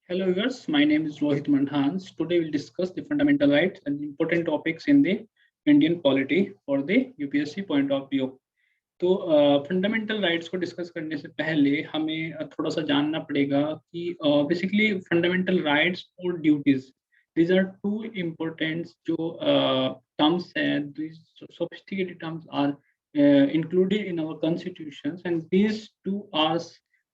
Hello viewers, my name is Rohit Mandhans. Today we'll discuss the fundamental rights and important topics in the Indian polity for the UPSC point of view. तो fundamental rights को discuss करने से पहले हमें थोड़ा सा जानना पड़ेगा कि बेसिकली फंडामेंटल राइट्स और duties these are two important जो टर्म्स है sophisticated terms are included in our constitutions, and these two are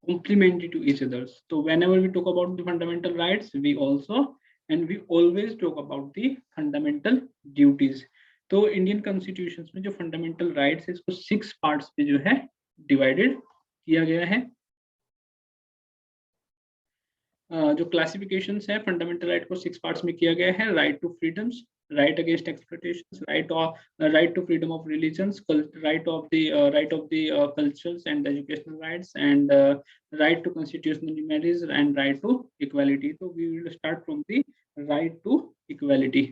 complementary to each other. So whenever we talk about the fundamental rights, we always talk about the fundamental duties. तो Indian constitution में जो fundamental rights है इसको 6 parts पे जो है divided किया गया है। जो क्लासिफिकेशंस है फंडामेंटल राइट को 6 पार्ट्स में किया गया है। Right to freedoms, right against exploitations, right to freedom of religions, right of the cultures and educational rights, and right to constitutional marriage and right to equality. So we will start from the right to equality.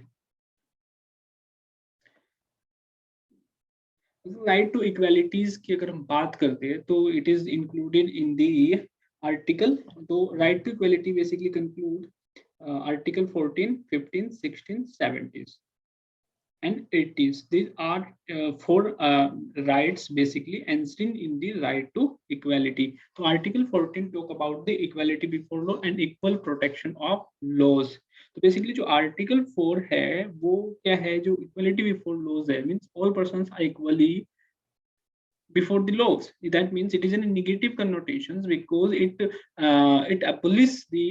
Right to equalities की अगर हम बात करते हैं तो it is included in the article. तो right to equality basically conclude Article 14, 15, 16, 17 and 80s. These are 4 rights basically enshrined in the right to equality. So Article 14 talk about the equality before law and equal protection of laws. तो basically जो article 4 है वो क्या है, जो equality before laws है, means all persons are equally before the laws. That means it is in a negative connotations because it abolish the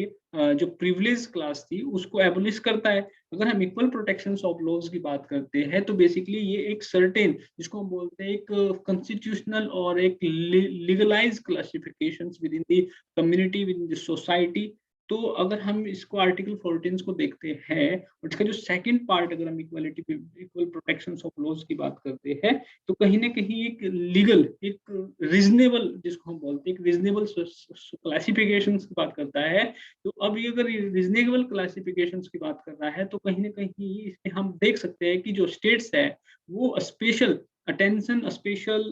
जो privilege class थी उसको एबोलिश करता है। अगर हम इक्वल प्रोटेक्शन ऑफ लॉज की बात करते हैं तो बेसिकली ये एक सर्टेन, जिसको हम बोलते हैं एक कॉन्स्टिट्यूशनल और एक legalise classifications within the community, within the society. तो अगर हम इसको आर्टिकल 14 को देखते हैं और इसका जो सेकंड पार्ट, अगर हम equality equal protection of laws की बात करते हैं तो कहीं ना कहीं एक लीगल, एक रीजनेबल, जिसको हम बोलते हैं एक रीजनेबल क्लासिफिकेशन की बात करता है। तो अब ये अगर रीजनेबल क्लासिफिकेशन की बात कर रहा है तो कहीं ना कहीं इसमें हम देख सकते हैं कि जो स्टेट्स है वो स्पेशल अटेंशन, स्पेशल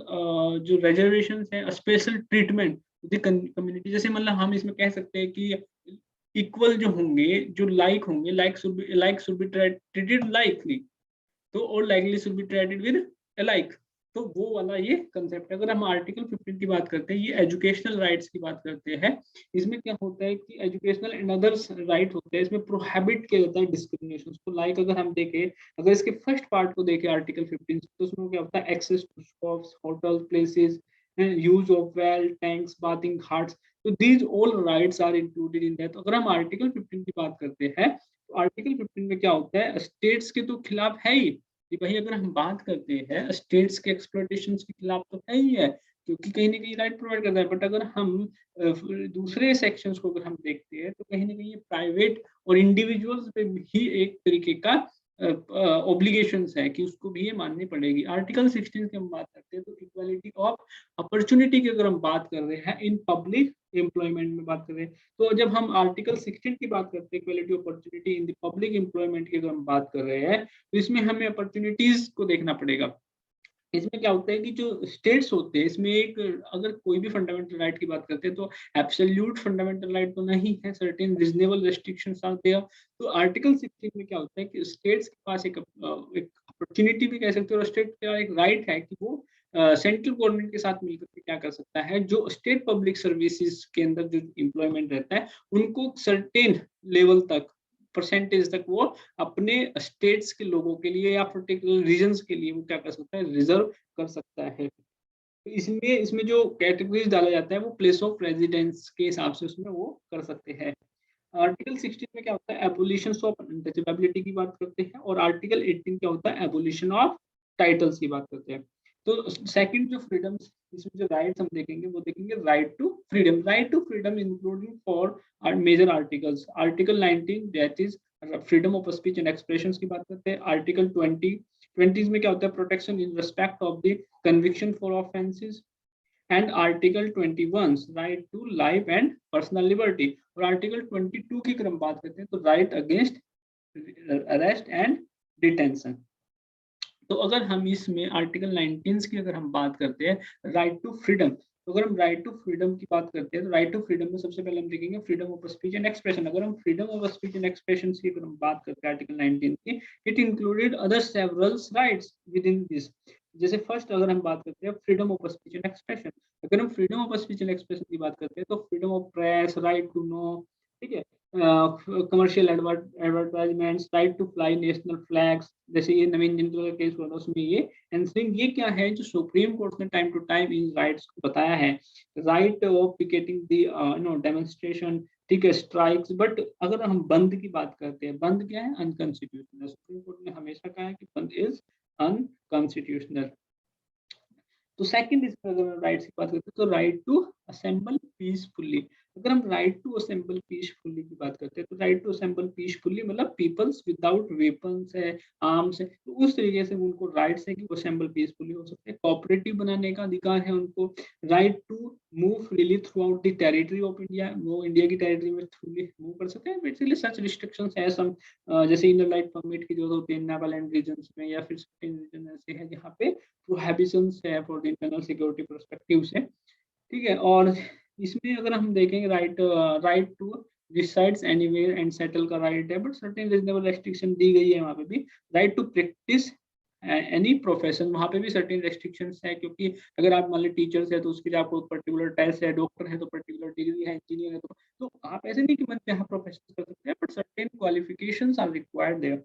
जो रिजर्वेशन है, स्पेशल ट्रीटमेंट कम्युनिटी। जैसे मतलब हम इसमें कह सकते हैं कि इक्वल जो होंगे, जो लाइक होंगे, like should be treated likely, तो और likely should be treated with alike. तो वो वाला ये कंसेप्ट। अगर हम आर्टिकल 15 की बात करते हैं, ये एजुकेशनल राइट्स की बात करते हैं। इसमें क्या होता है कि एजुकेशनल एंड अदर्स राइट होते हैं, इसमें प्रोहिबिट किया जाता है डिस्क्रिमिनेशन को। लाइक अगर हम देखें, अगर इसके फर्स्ट पार्ट को देखें आर्टिकल 15 तो उसमें क्या होता है, access to shops, hotel, places, use of well, tanks, bathing ghats, तो these all rights are included in that. अगर हम आर्टिकल 15 की बात करते हैं तो आर्टिकल 15 में क्या होता है, स्टेट्स के तो खिलाफ है ही कि भाई अगर हम बात करते हैं स्टेट्स के एक्सप्लॉयटेशन के खिलाफ तो है ही है, क्योंकि कहीं ना कहीं राइट प्रोवाइड करता है। बट अगर हम दूसरे सेक्शंस को अगर हम देखते हैं तो कहीं ना कहीं प्राइवेट और इंडिविजुअल्स पे भी एक तरीके का ऑब्लिगेशंस है कि उसको भी ये माननी पड़ेगी। आर्टिकल 16 की हम बात करते हैं तो इक्वालिटी ऑफ अपॉर्चुनिटी की अगर हम बात कर रहे हैं इन पब्लिक एम्प्लॉयमेंट में बात कर रहे हैं, तो जब हम आर्टिकल 16 की बात करते हैं equality opportunity in the public employment की अगर हम बात कर रहे हैं तो इसमें हमें अपॉर्चुनिटीज को देखना पड़ेगा। इसमें क्या होता है कि जो स्टेट्स होते हैं इसमें एक, अगर कोई भी फंडामेंटल राइट की बात करते हैं तो एब्सोल्यूट फंडामेंटल राइट तो नहीं है, certain reasonable restrictions are there. तो आर्टिकल 16 में क्या होता है कि स्टेट्स के पास एक अपॉर्चुनिटी भी कह सकते हो, और स्टेट का एक राइट है कि वो सेंट्रल गवर्नमेंट के साथ मिलकर के क्या कर सकता है, जो स्टेट पब्लिक सर्विसेज के अंदर जो एम्प्लॉयमेंट रहता है उनको सर्टेन लेवल तक, परसेंटेज तक वो अपने स्टेट्स के लोगों के लिए या पर्टिकुलर रीजन्स के लिए वो क्या कर सकता है, रिजर्व कर सकता है। तो इसमें जो कैटेगरीज डाला जाता है वो प्लेस ऑफ रेजिडेंस के हिसाब से उसमें वो कर सकते हैं। आर्टिकल 16 में क्या होता है, एबोलिशन ऑफ अनटचेबिलिटी की बात करते हैं, और आर्टिकल 18 क्या होता है, एबोलिशन ऑफ टाइटल्स की बात करते हैं। तो सेकंड जो फ्रीडम्स, इसमें जो राइट्स हम देखेंगे वो देखेंगे right to freedom. Right to freedom including four major articles, article 19 that is freedom of speech and expression की बात करते हैं। आर्टिकल 20 में क्या होता है, protection in respect of the conviction for offences, and article 21 right to life and personal liberty. और article 22 की अगर हम बात करते हैं तो right against arrest and detention. तो अगर हम इसमें आर्टिकल 19 की अगर हम बात करते हैं राइट टू फ्रीडम, तो अगर हम राइट टू फ्रीडम की बात करते हैं तो राइट टू फ्रीडम में सबसे पहले हम देखेंगे freedom of speech and expression. अगर हम freedom of speech and expression की अगर हम बात करते हैं आर्टिकल 19 की, it included other several rights within this. जैसे फर्स्ट अगर हम बात करते हैं freedom of speech and expression, अगर हम freedom of speech and expression की बात करते हैं तो freedom of press, right to know, ठीक है, commercial advertisements, right to fly national flags, जैसे ये नवीन जिंदल का केस हुआ था उसमें ये एंसरिंग, ये क्या है जो सुप्रीम कोर्ट ने टाइम टू टाइम इन राइट्स को बताया है। Right of picketing the demonstration, ठीक है, स्ट्राइक्स। बट अगर हम बंद की बात करते हैं, बंद क्या है, अनकॉन्स्टिट्यूशनल। सुप्रीम कोर्ट ने हमेशा कहा है कि बंद इज अनकॉन्स्टिट्यूशनल। तो सेकंड इसमें अगर हम राइट्स की बात करते हैं तो राइट टू असेंबल पीसफुली। अगर हम राइट टू असेंबल पीसफुली की बात करते हैं तो राइट टू असेंबल पीसफुली मतलब पीपल्स विदाउट वेपन्स है, आर्म्स है, तो उस तरीके से उनको राइट्स है कि वो असेंबल पीसफुली हो सकते हैं। कोऑपरेटिव बनाने का अधिकार है उनको। Right to move freely throughout the territory of India, वो इंडिया की टेरिटरी में फ्रीली मूव कर सकते हैं। बेसिकली सच रिस्ट्रिक्शंस है सम, जैसे इनर लाइट परमिट की जरूरत होती है नागालैंड रीजन्स में, या फिर रीजन ऐसे है जहाँ पे प्रोहिबिशंस है for the internal security perspective से, ठीक है। और इसमें अगर हम देखेंगे right to resides anywhere and settle का राइट है, बट सर्टेन रीजनेबल रेस्ट्रिक्शन दी गई है वहाँ पे भी। Right to practise any profession, वहाँ पे भी सर्टेन रेस्ट्रिक्शंस है, क्योंकि अगर आप मान लीजिए टीचर्स है तो उसके लिए आपको पर्टिकुलर टेस्ट है, डॉक्टर है तो पर्टिकुलर डिग्री है, इंजीनियर है तो आप ऐसे नहीं कि मन पे यहाँ प्रोफेशन कर सकते हैं, but certain qualifications are required there.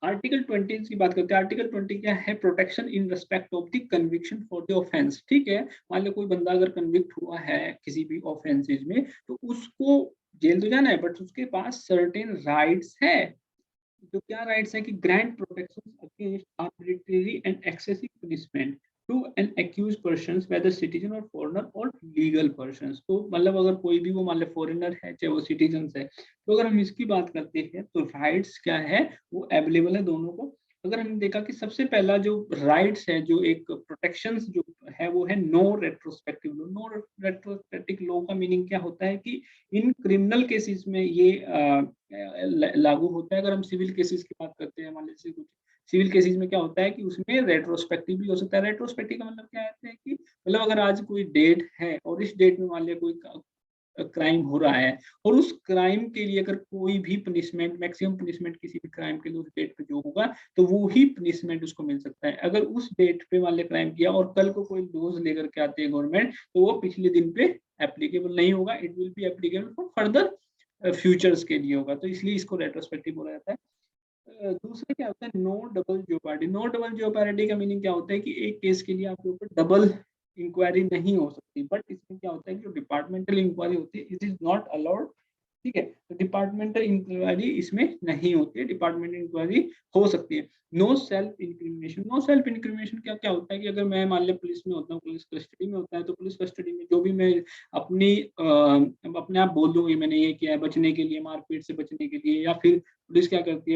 Article 20 की बात करते हैं। आर्टिकल 20 क्या है, protection in respect of the conviction for the offence, ठीक है। मान लो कोई बंदा अगर कन्विक्ट हुआ है किसी भी ऑफेंसेस में तो उसको जेल तो जाना है, बट उसके पास सर्टेन राइट्स है। तो क्या राइट्स है कि grant protection against arbitrary and excessive punishment to an accuse person whether citizen और फॉरेनर और लीगल पर्सन। तो मतलब अगर कोई भी वो मान लो फॉरेनर है चाहे वो सिटीजन है, तो अगर हम इसकी बात करते हैं तो राइट्स क्या है, वो अवेलेबल है दोनों को। अगर हमने देखा कि सबसे पहला जो राइट्स है, जो एक प्रोटेक्शन जो है वो है no retrospective law. No retrospective law का मीनिंग क्या होता है कि इन क्रिमिनल केसेस में ये लागू होता है। अगर हम सिविल केसेस की बात करते हैं, मान लीजिए कुछ सिविल केसेस में क्या होता है कि उसमें रेट्रोस्पेक्टिव भी हो सकता है। रेट्रोस्पेक्टिव का मतलब क्या है कि मतलब अगर आज कोई डेट है और इस डेट में मान लिया कोई क्राइम हो रहा है, और उस क्राइम के लिए अगर कोई भी पनिशमेंट, मैक्सिमम पनिशमेंट किसी भी क्राइम के लिए उस डेट पे जो होगा तो वो ही पनिशमेंट उसको मिल सकता है। अगर उस डेट पे मान लिया क्राइम किया और कल को कोई लॉज लेकर के आती है गवर्नमेंट, तो वो पिछले दिन पे एप्लीकेबल नहीं होगा, it will be applicable for further futures के लिए होगा, तो इसलिए इसको रेट्रोस्पेक्टिव बोला जाता है। दूसरा क्या होता है, no double jeopardy. No double jeopardy का मीनिंग क्या होता है कि एक केस के लिए आपके ऊपर डबल इंक्वायरी नहीं हो सकती, बट इसमें क्या होता है कि जो डिपार्टमेंटल इंक्वायरी होती है इट इज नॉट अलाउड, ठीक है। तो डिपार्टमेंटल इंक्वायरी इसमें नहीं होती है, डिपार्टमेंटल इंक्वायरी हो सकती है। No self incrimination. No self incrimination क्या क्या होता है कि अगर मैं मान लिया पुलिस में होता हूँ, पुलिस कस्टडी में होता है, तो पुलिस कस्टडी में जो भी मैं अपनी अपने आप बोल दूंगी मैंने ये किया है बचने के लिए, मारपीट से बचने के लिए, या फिर पुलिस क्या करती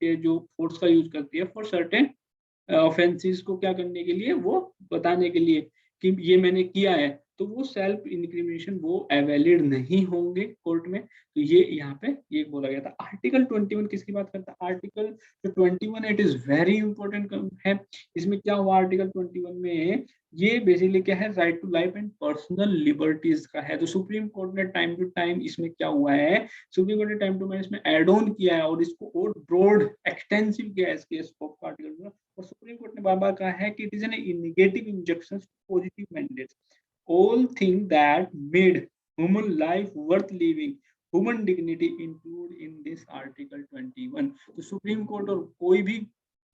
है जो फोर्स का यूज करती है फॉर सर्टेन ऑफेंसेस को क्या करने के लिए, वो बताने के लिए कि ये मैंने किया है, तो वो सेल्फ इंक्रिमिनेशन वो अवैलिड नहीं होंगे कोर्ट में। तो ये यहाँ पे ये बोला गया था। आर्टिकल 21 किसकी बात करता है, आर्टिकल जो 21 इट इज वेरी इंपॉर्टेंट है। इसमें क्या हुआ आर्टिकल 21 में, ये बेसिकली क्या है, right to life and personal liberties का है। तो सुप्रीम कोर्ट ने टाइम टू टाइम इसमें क्या हुआ है, सुप्रीम कोर्ट ने टाइम टू टाइम इसमें एड ऑन किया है और इसको और ब्रॉड एक्सटेंसिव किया है इसके स्कोप का आर्टिकल में। और सुप्रीम कोर्ट ने बार बार कहा है कि it is an negative injection positive mandates, all things that made human life worth living, human dignity include in this article 21। तो सुप्रीम कोर्ट और कोई भी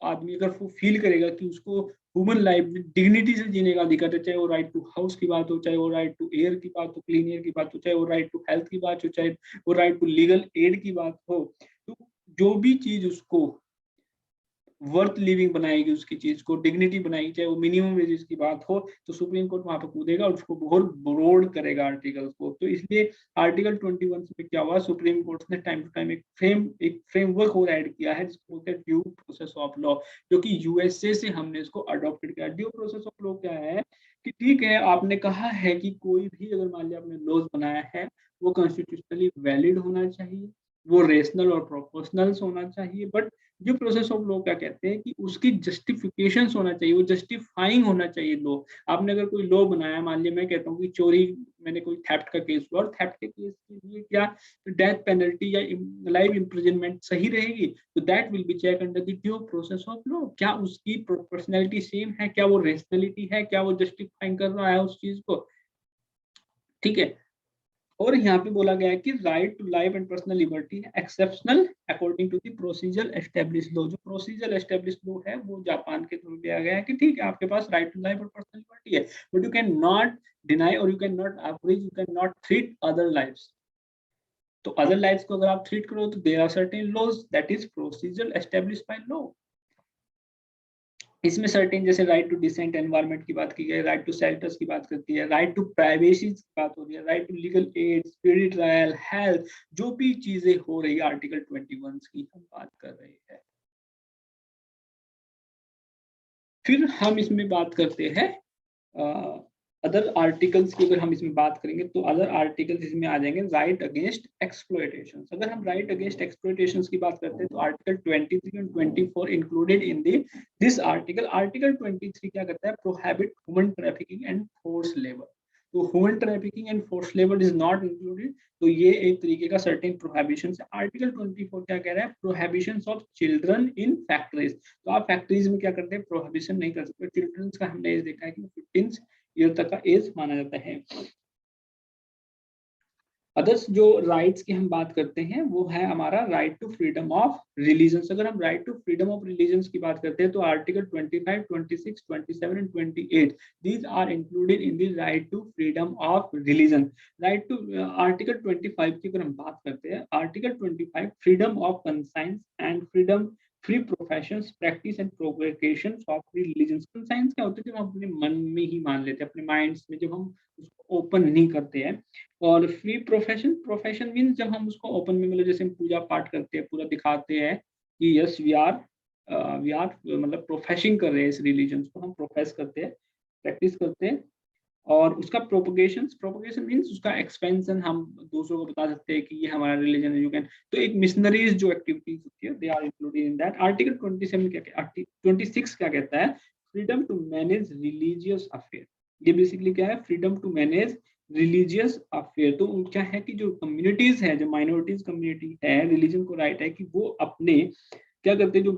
आदमी अगर वो फील करेगा कि उसको ह्यूमन लाइफ डिग्निटी से जीने का अधिकार है, चाहे वो राइट टू हाउस की बात हो, चाहे वो राइट टू एयर की बात हो, क्लीन एयर की बात हो, चाहे वो राइट टू हेल्थ की बात हो, चाहे वो राइट टू लीगल एड की बात हो, तो जो भी चीज उसको वर्थ लिविंग बनाएगी, उसकी चीज को डिग्निटी बनाएगी, चाहे वो मिनिमम वेजेस की बात हो, तो सुप्रीम कोर्ट वहां पर कूदेगा और उसको बहुत ब्रॉड करेगा आर्टिकल्स को। तो इसलिए आर्टिकल 21 में क्या हुआ, सुप्रीम कोर्ट ने टाइम टू टाइम एक फ्रेमवर्क और ऐड किया है जिसको बोलते हैं ड्यू प्रोसेस ऑफ लॉ, जो कि यूएसए से हमने इसको अडॉप्टेड किया। ड्यू प्रोसेस ऑफ लॉ क्या है कि ठीक है, आपने कहा है कि कोई भी अगर मान लिया आपने लॉज बनाया है वो कॉन्स्टिट्यूशनली वैलिड होना चाहिए, वो रेशनल और प्रोपोर्शनल होना चाहिए। बट जो प्रोसेस ऑफ लॉ क्या कहते हैं कि उसकी जस्टिफिकेशन होना चाहिए, वो जस्टिफाइंग होना चाहिए लॉ। आपने अगर कोई लॉ बनाया, मान लिया मैं कहता हूँ कि चोरी, मैंने कोई थेफ्ट का केस हुआ और थेफ्ट के केस के लिए क्या डेथ पेनल्टी या लाइफ इम्प्रिजनमेंट सही रहेगी, तो that will be check under the due process of law. क्या उसकी प्रोपोर्शनैलिटी सेम है, क्या वो रेशनलिटी है, क्या वो जस्टिफाइंग कर रहा है उस चीज को, ठीक है। और यहाँ पे बोला गया है कि right to life and personal liberty है exceptional according to the procedure establish law. जो प्रोसीजर एस्टेब्लिश लॉ है वो जापान के थ्रू दिया गया है कि ठीक है आपके पास राइट टू लाइफ और पर्सनल लिबर्टी है, but you can not deny और you can not abridge, you can not threat other lives. तो अदर लाइव्स को अगर आप थ्रीट करो तो there are certain laws, that is procedure establish by law. इसमें सर्टेन जैसे राइट टू डिसेंट एनवायरनमेंट की बात की गई, राइट टू शेल्टर्स की बात करती है, राइट टू प्राइवेसी की बात हो रही है, right to legal aid, speedy trial, health, जो भी चीजें हो रही है आर्टिकल 21 की हम बात कर रहे हैं। फिर हम इसमें बात करते हैं अदर आर्टिकल्स की। अगर हम इसमें बात करेंगे तो अदर आर्टिकल्स इसमें आ जाएंगे राइट अगेंस्ट एक्सप्लॉयटेशन। अगर हम राइट अगेंस्ट एक्सप्लॉयटेशन की बात करते हैं तो आर्टिकल 23 और 24 included in this article. Article 23 क्या करता है, prohibit human trafficking and force labour. तो human trafficking and force labour is not included, तो ये एक तरीके का सर्टेन प्रोहिबिशन है। आर्टिकल 24 क्या कह रहा है, prohibition of children in factories. तो आप फैक्ट्रीज में क्या करते हैं, प्रोहिबिशन नहीं कर सकते। चिल्ड्रन का हमने देखा है कि 15 ईयर तक का एज माना जाता है। अदर्स जो राइट्स की हम बात करते हैं वो है हमारा right to freedom of religion. अगर हम right to freedom of religion की बात करते हैं तो article 25, 26, 27 and 28 these are included in the right to freedom of religion. Right to article 25 की अगर हम बात करते हैं, article 25 freedom of conscience and freedom free professions practice and provocation of religion. Conscience क्या होता है, जब हम अपने मन में ही मान लेते हैं, अपने माइंड्स में, जब हम उसको ओपन नहीं करते हैं। और फ्री प्रोफेशन, प्रोफेशन मीन्स जब हम उसको ओपन में, मतलब जैसे हम पूजा पाठ करते हैं, पूरा दिखाते हैं कि यस वी आर मतलब प्रोफेसिंग कर रहे हैं, इस रिलीजन को हम प्रोफेस करते हैं, प्रैक्टिस करते हैं। और उसका प्रोपोगेशन, प्रोपोगेशन मीन्स उसका एक्सपेंशन, हम दूसरों को बता सकते हैं कि ये हमारा रिलीजन है, यू कैन। तो एक मिशनरीज जो एक्टिविटीज होती है, they are included in that. Article 27 क्या, 26 क्या कहता है, freedom to manage religious affair. ये बेसिकली क्या है, freedom to manage religious affair. तो क्या है कि जो कम्युनिटीज है, जो माइनॉरिटीज कम्युनिटी है, रिलीजन को राइट है कि वो अपने क्या करते हैं, जो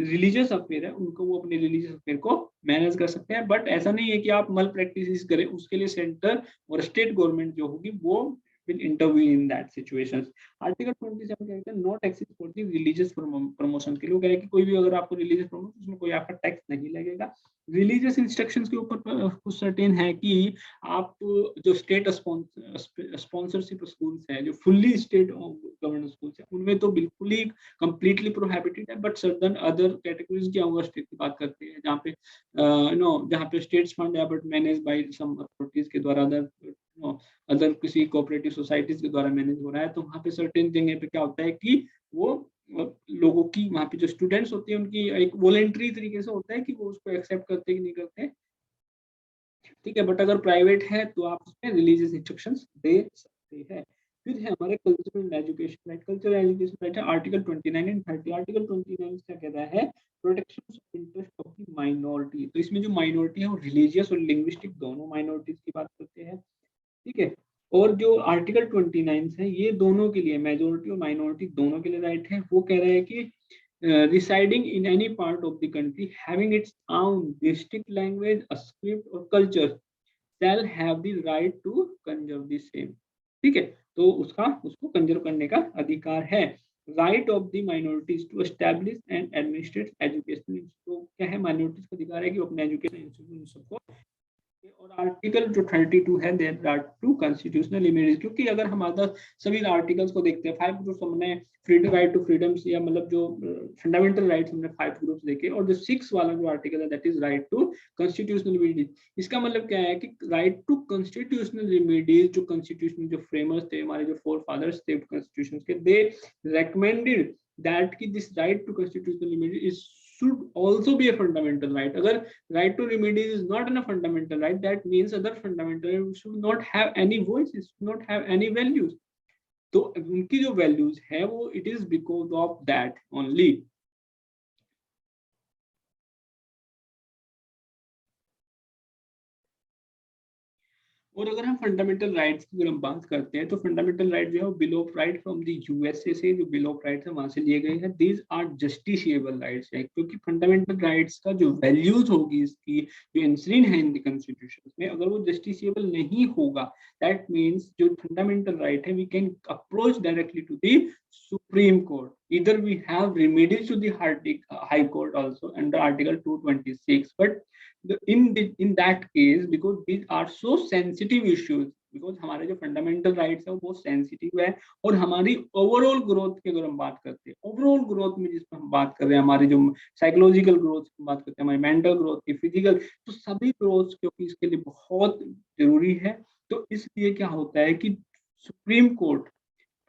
रिलीजियस अफेयर है उनको, वो अपने रिलीजियस अफेयर को मैनेज कर सकते हैं। बट ऐसा नहीं है कि आप मल प्रैक्टिस करें, उसके लिए सेंटर और स्टेट गवर्नमेंट जो होगी वो will intervene in that situations। Article 27 कहते हैं not taxes for the religious promotion के लिए, कह रहे हैं कि कोई भी अगर आपको रिलीजियस प्रमोशन, उसमें कोई आपका टैक्स नहीं लगेगा। रिलीजियस इंस्ट्रक्शंस के ऊपर कुछ सर्टेन है कि आप जो स्टेट स्पॉन्सरशिप स्कूल्स है, जो फुल्ली स्टेट गवर्नमेंट स्कूल्स है, उनमें तो बिल्कुल ही कंप्लीटली प्रोहिबिटेड है। बट सर्टन अदर कैटेगरीज की यूनिवर्सिटी की बात करते हैं जहाँ पे जहाँ पे स्टेट्स फंड है but manage by some authorities के द्वारा, अदर किसी कोऑपरेटिव सोसाइटीज के द्वारा मैनेज हो रहा है, तो वहाँ पे सर्टेन जगह पे क्या होता है कि वो लोगों की, वहाँ पे जो स्टूडेंट्स होते हैं उनकी एक वॉलेंट्री तरीके से होता है कि वो उसको एक्सेप्ट करते कि नहीं करते, ठीक है। बट अगर प्राइवेट है तो आप उसमें रिलीजियस इंस्ट्रक्शंस दे सकते हैं। फिर है हमारे cultural education right. Cultural education right है आर्टिकल 29 एंड 30। आर्टिकल 29 क्या कहता है, protection of interest of the minority. तो इसमें जो माइनॉरिटी है वो रिलीजियस और लिंग्विस्टिक दोनों माइनॉरिटीज की बात करते हैं, ठीक है। और जो आर्टिकल 29 है ये दोनों के लिए, मेजोरिटी और माइनॉरिटी दोनों के लिए राइट है। वो कह रहे हैं कि residing in any part of the country having its own distinct language, a script or culture shall have the right to conserve the same, ठीक है। तो उसका उसको कंजर्व करने का अधिकार है। Right of the minorities to establish and administrate education. तो क्या है, माइनॉरिटीज का अधिकार है कि वो अपने एजुकेशन इंस्टीट्यूशन को। और आर्टिकल जो 32 है their right to constitutional image. क्योंकि अगर हम अदर सभी आर्टिकल्स को देखते हैं, 5 ग्रुप्स हमने फ्रीडम राइट टू फ्रीडम्स, या मतलब जो फंडामेंटल राइट्स हमने 5 ग्रुप्स देखे, और जो 6 वाला जो आर्टिकल है that is right to constitutional remedies. इसका मतलब क्या है कि राइट टू कॉन्स्टिट्यूशनल रिमेडीज, जो कॉन्स्टिट्यूशन जो फ्रेमर्स थे, हमारे जो फोर फादर्स थे कॉन्स्टिट्यूशन के, दे रेकमेंडेड दैट कि this right to constitutional remedies is should also be a fundamental right. Agar right to remedies is not a fundamental right, that means other fundamental should not have any voice, should not have any values. तो उनकी जो values है वो it is because of that only. और अगर हम fundamental rights की अगर हम बात करते हैं तो फंडामेंटल राइट जो है bill of right from the USA से जो बिल ऑफ राइट्स है वहां से लिए गए हैं। दीज आर जस्टिशिएबल राइट्स है, क्योंकि फंडामेंटल राइट्स का जो वैल्यूज होगी इसकी जो इंसरीन है इन द कॉन्स्टिट्यूशन में, अगर वो जस्टिशिएबल नहीं होगा दैट मीन्स जो फंडामेंटल राइट है we can approach directly to the supreme court, either we have remedies to the high court also under article 226, but in that case because these are so sensitive issues, because हमारे जो fundamental rights है वो बहुत sensitive है, और हमारी overall growth की अगर हम बात करते हैं, ओवरऑल ग्रोथ में जिसमें हम बात कर रहे हैं, हमारी जो साइकोलॉजिकल ग्रोथ की बात करते हैं, हमारी मेंटल ग्रोथ की, फिजिकल, तो सभी ग्रोथ क्योंकि इसके लिए बहुत जरूरी है। तो इसलिए क्या होता है कि सुप्रीम कोर्ट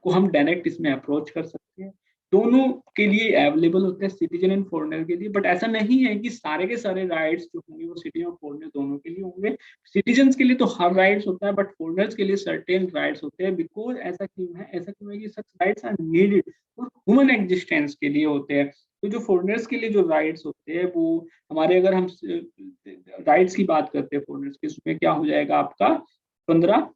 को हम डायरेक्ट इसमें अप्रोच कर सकते हैं, दोनों के लिए अवेलेबल होते हैं, सिटीजन एंड फॉरेनर के लिए। बट ऐसा नहीं है कि सारे के सारे राइट्स जो होंगे वो सिटीजन और फॉरेनर दोनों के लिए होंगे। सिटीजन्स के लिए तो हर राइट्स होता है, बट फॉरेनर्स के लिए सर्टेन राइट्स होते हैं। बिकॉज ऐसा क्यों है कि सच राइट्स आर नीडेड और ह्यूमन एग्जिस्टेंस के लिए होते हैं। तो जो फॉरेनर्स के लिए जो राइट्स होते हैं वो हमारे, अगर हम राइट्स की बात करते हैं फॉरेनर्स के, उसमें क्या हो जाएगा आपका 15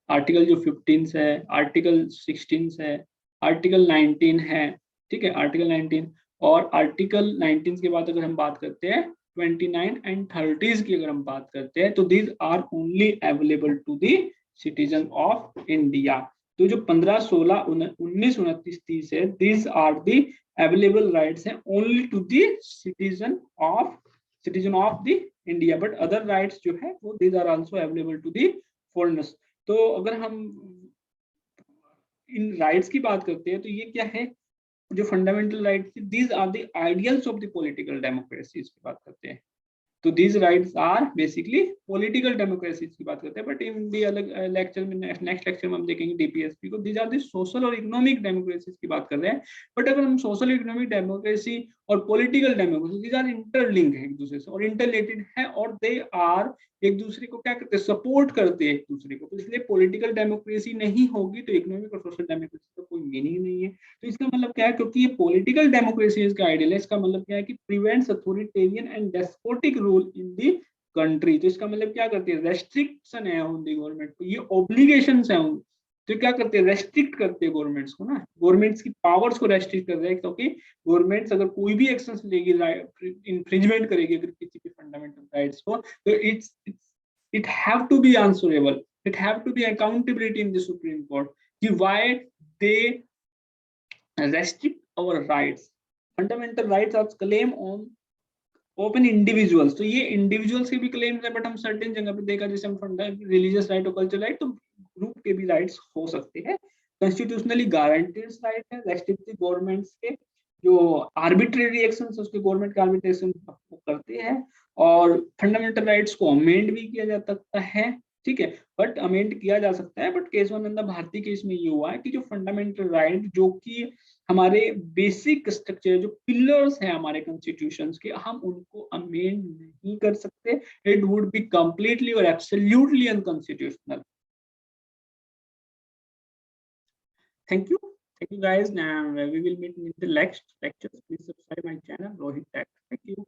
आर्टिकल जो 15 है, आर्टिकल 16 है, आर्टिकल 19 है, ठीक है, आर्टिकल 19, और आर्टिकल 19 के बाद अगर हम बात करते हैं 29 एंड 30 की अगर हम बात करते हैं तो these are only available to the citizen of India. तो जो 15, 16, 19, 29, 30 है, these are the available rights हैं only to the citizen of the India, but other rights जो है वो these are also available to the foreigners. तो अगर हम इन राइट्स की बात करते हैं तो ये क्या है, जो fundamental rights, these are the ideals of the political democracy की बात करते हैं। तो these rights are basically political democracy की बात करते हैं, बट इन दी अलग लेक्चर में, नेक्स्ट लेक्चर में हम देखेंगे डीपीएसपी को, दीज आर दी सोशल और इकोनॉमिक डेमोक्रेसी की बात कर रहे हैं। बट अगर हम सोशल इकोनॉमिक डेमोक्रेसी और political democracy, these are interlink है एक दूसरे से और इंटरलेटेड है, और दे आर एक दूसरे को क्या करते हैं, सपोर्ट करते हैं एक दूसरे को। तो इसलिए पॉलिटिकल डेमोक्रेसी नहीं होगी तो इकोनॉमिक और सोशल डेमोक्रेसी का कोई मीनिंग नहीं है। तो इसका मतलब क्या है, क्योंकि ये पॉलिटिकल डेमोक्रेसी इसका आइडियल है, इसका मतलब क्या है कि prevents authoritarian and despotic rule in the country. तो इसका मतलब क्या करती है, रेस्ट्रिक्शन है ऑन दी गवर्नमेंट को, ये ऑब्लिगेशंस है उन, तो क्या करते हैं, रेस्ट्रिक्ट करते हैं गवर्नमेंट्स को ना, गवर्नमेंट्स की पावर्स को रेस्ट्रिक्ट कर रहे हैं, क्योंकि गवर्नमेंट्स अगर कोई भी एक्शन लेगी, इंफ्रिंजमेंट करेगी अगर किसी भी फंडामेंटल राइट्स को, तो it have to be answerable, it have to be accountability in the supreme court कि why they restrict our rights। fundamental rights are claim on open individuals, तो ये इंडिविजुअल्स के भी क्लेम्स है, बट हम certain जगह पे देखा, जैसे हम रिलीजियस राइट और कल्चरल राइट, तो ग्रुप के भी राइट्स हो सकते हैं। कॉन्स्टिट्यूशनली गारंटीड राइट है, रेस्ट्रिक्टिव गवर्नमेंट्स के जो आर्बिट्रेरी एक्शन उसके गवर्नमेंट के आर्बिट्रेशन करते हैं, और फंडामेंटल राइट्स को अमेंड भी किया जा सकता है, ठीक है, बट अमेंड किया जा सकता है। बट केशवानंदा भारती केस में ये हुआ है कि जो फंडामेंटल राइट जो कि हमारे बेसिक स्ट्रक्चर जो पिलर्स हैं हमारे कॉन्स्टिट्यूशंस के, हम उनको अमेंड नहीं कर सकते, इट वुड बी कंप्लीटली और absolutely unconstitutional. Thank you guys, and we will meet in the next lecture. Please subscribe my channel Rohit Tech. Thank you.